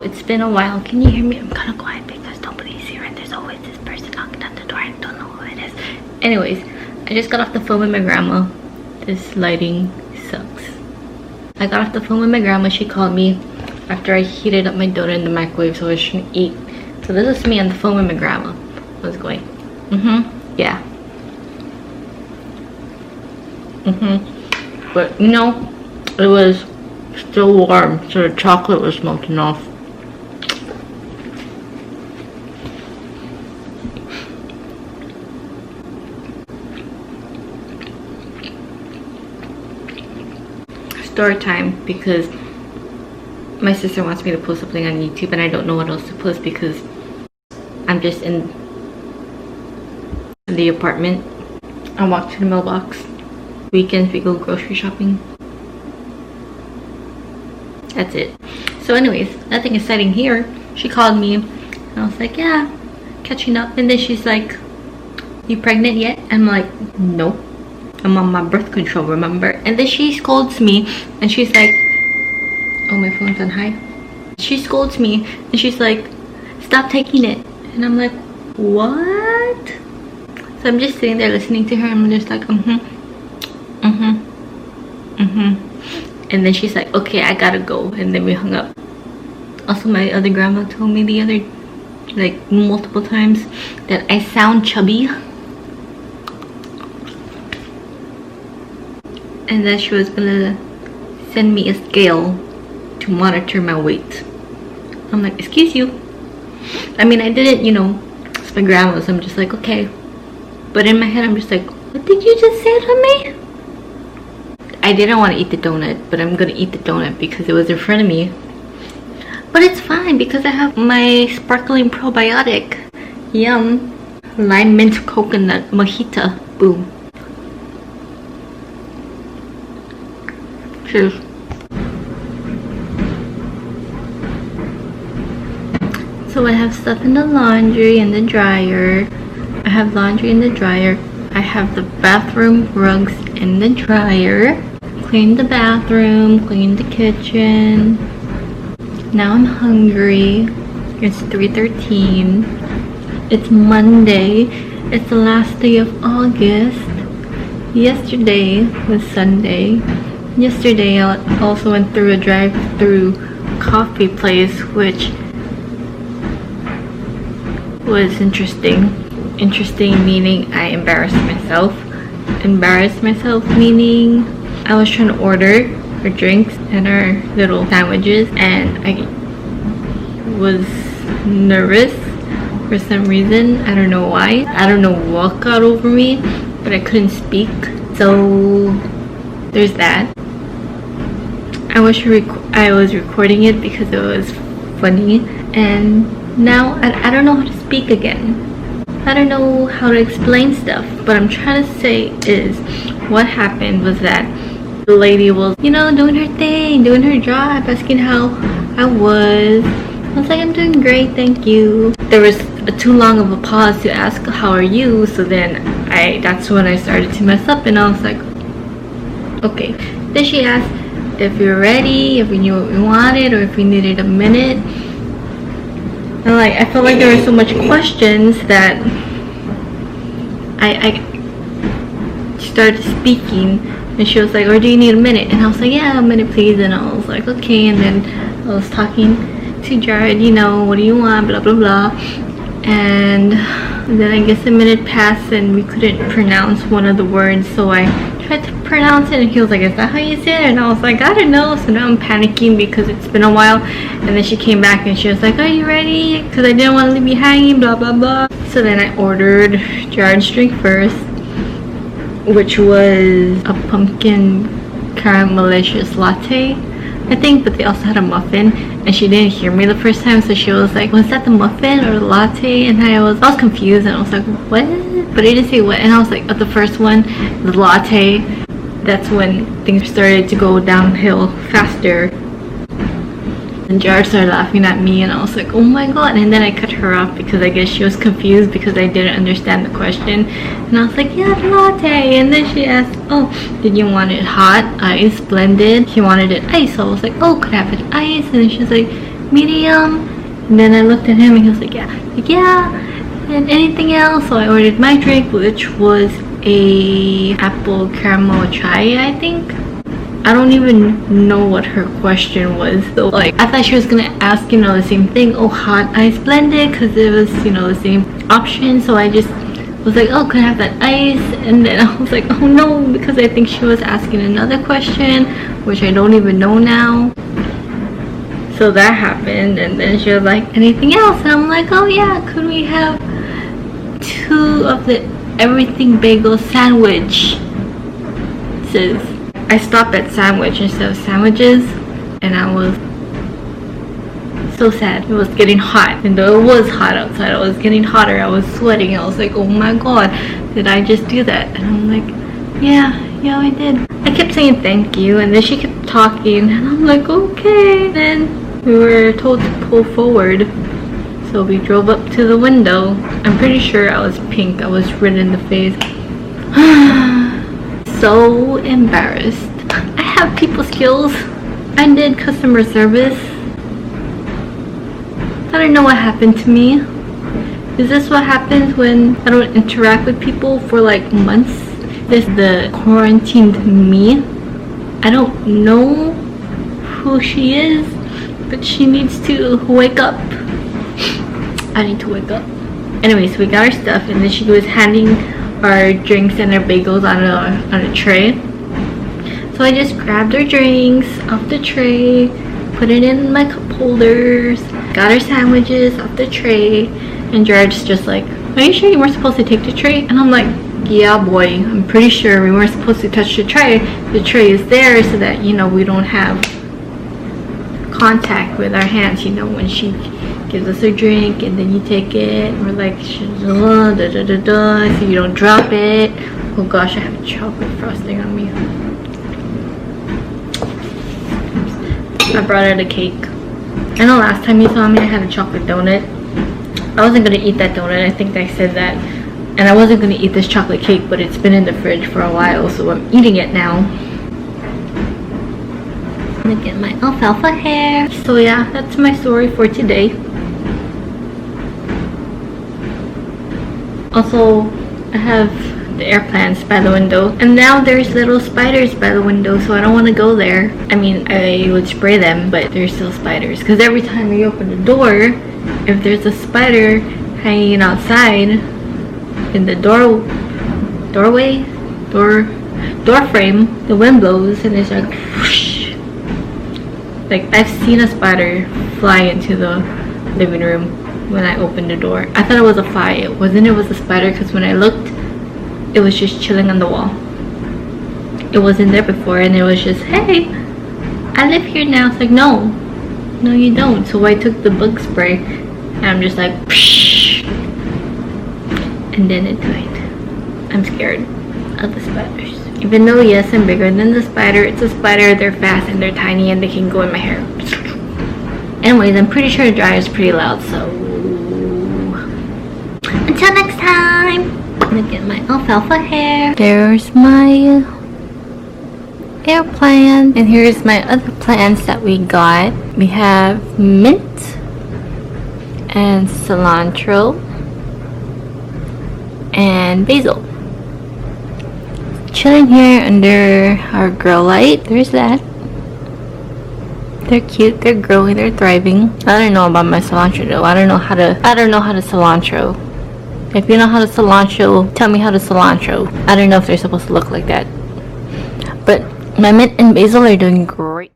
It's been a while. Can you hear me? I'm kind of quiet because nobody's here and there's always this person knocking at the door. I don't know who it is. Anyways, I just got off the phone with my grandma. This lighting sucks. I got off the phone with my grandma. She called me after I heated up my donut in the microwave so I shouldn't eat. So this is me on the phone with my grandma. How's it going? Yeah. But you know, it was still warm, so the chocolate was melting off. Story time, because my sister wants me to post something on YouTube and I don't know what else to post because I'm just in the apartment. I walk to the mailbox. Weekends we go grocery shopping. That's it. So anyways, nothing exciting here. She called me and I was like, yeah, catching up. And then she's like, you pregnant yet? I'm like, no, I'm on my birth control, remember? And then she scolds me and she's like, oh, my phone's on high. She scolds me and she's like, stop taking it. And I'm like, what? So I'm just sitting there listening to her and I'm just like, and then she's like, okay, I gotta go. And then we hung up. Also, my other grandma told me the other, like multiple times, that I sound chubby. And that she was gonna send me a scale to monitor my weight. I'm like, excuse you. I mean, I didn't, you know, it's my grandma, so I'm just like, okay. But in my head, I'm just like, what did you just say to me? I didn't want to eat the donut, but I'm gonna eat the donut because it was in front of me. But it's fine because I have my sparkling probiotic. Yum. Lime mint coconut mojito. Boom. Cheers. So I have stuff in the laundry and the dryer. I have laundry in the dryer. I have the bathroom rugs in the dryer. Clean the bathroom, clean the kitchen. Now I'm hungry. It's 3:13. It's Monday. It's the last day of August. Yesterday was Sunday. Yesterday I also went through a drive-through coffee place, which was interesting. Interesting meaning I embarrassed myself. Embarrassed myself meaning I was trying to order our drinks and our little sandwiches and I was nervous for some reason. I don't know why. I don't know what got over me, but I couldn't speak. So there's that. I wish I was recording it because it was funny, and now I don't know how to speak again. I don't know how to explain stuff. What I'm trying to say is what happened was that the lady was, you know, doing her thing, doing her job, asking how I was. I was like, I'm doing great, thank you. There was too long of a pause to ask how are you, so then that's when I started to mess up and I was like, okay. Then she asked if we were ready, if we knew what we wanted, or if we needed a minute. And like I felt like there were so much questions that I started speaking and she was like, or do you need a minute? And I was like, yeah, a minute please. And I was like, okay. And then I was talking to Jared, you know, what do you want, blah blah blah. And then I guess a minute passed and we couldn't pronounce one of the words, so I tried to pronounce it and he was like, is that how you say it? And I was like, I don't know. So now I'm panicking because it's been a while. And then she came back and she was like, are you ready? Because I didn't want to leave you hanging, blah blah blah. So then I ordered Jared's drink first, which was a pumpkin caramelicious latte, I think, but they also had a muffin and she didn't hear me the first time, so she was like, was that the muffin or the latte? And I was confused and I was like, what? But I didn't say what. And I was like, the first one, the latte, that's when things started to go downhill faster. And Jared started laughing at me and I was like, oh my god. And then I cut her off because I guess she was confused because I didn't understand the question. And I was like, yeah, the latte. And then she asked, oh, did you want it hot, ice, blended? She wanted it ice. So I was like, oh, could I have it ice? And then she was like, medium. And then I looked at him and he was like, yeah. Like, yeah. And anything else? So I ordered my drink, which was a apple caramel chai, I think. I don't even know what her question was though. Like, I thought she was gonna ask, you know, the same thing. Oh, hot ice blended, because it was, you know, the same option. So I just was like, oh, can I have that ice? And then I was like, oh no, because I think she was asking another question, which I don't even know now. So that happened, and then she was like, anything else? And I'm like, oh yeah, could we have 2 of the everything bagel sandwich? Says I stopped at sandwich instead of sandwiches, and I was so sad. It was getting hot, and though it was hot outside, it was getting hotter. I was sweating. I was like, oh my god, did I just do that? And I'm like, yeah, I did. I kept saying thank you, and then she kept talking, and I'm like, okay. Then we were told to pull forward, so we drove up to the window. I'm pretty sure I was pink. I was red in the face. So embarrassed. I have people skills. I did customer service. I don't know what happened to me. Is this what happens when I don't interact with people for like months? This is the quarantined me. I don't know who she is, but she needs to wake up. I need to wake up. Anyways, we got our stuff, and then she was handing our drinks and our bagels on a tray. So I just grabbed our drinks off the tray, put it in my cup holders, got our sandwiches off the tray, and Jared's just like, are you sure you weren't supposed to take the tray? And I'm like, yeah boy, I'm pretty sure we weren't supposed to touch the tray. The tray is there so that, you know, we don't have contact with our hands, you know, when she gives us a drink and then you take it, and we're like, da, da, da, da, so you don't drop it. Oh gosh, I have chocolate frosting on me. I brought out a cake. I know last time you saw me I had a chocolate donut. I wasn't gonna eat that donut, I think I said that. And I wasn't gonna eat this chocolate cake, but it's been in the fridge for a while, so I'm eating it now. Look at my alfalfa hair. So yeah, that's my story for today. Also, I have the air plants by the window, and now there's little spiders by the window, so I don't want to go there. I mean, I would spray them, but there's still spiders, because every time you open the door, if there's a spider hanging outside in the door frame, the wind blows and it's like whoosh. Like, I've seen a spider fly into the living room when I opened the door. I thought it was a fly. It wasn't. It was a spider, because when I looked, it was just chilling on the wall. It wasn't there before, and it was just, hey, I live here now. It's like, no you don't. So I took the bug spray, and I'm just like, psh, and then it died. I'm scared of the spiders. Even though, yes, I'm bigger than the spider, it's a spider. They're fast and they're tiny and they can go in my hair. Anyways, I'm pretty sure the dryer is pretty loud, so until next time. Look at my alfalfa hair. There's my air plant, and here's my other plants that we got. We have mint and cilantro and basil. Chilling here under our grow light. There's that. They're cute, they're growing, they're thriving. I don't know about my cilantro though. I don't know how to cilantro. If you know how to cilantro, tell me how to cilantro. I don't know if they're supposed to look like that. But my mint and basil are doing great.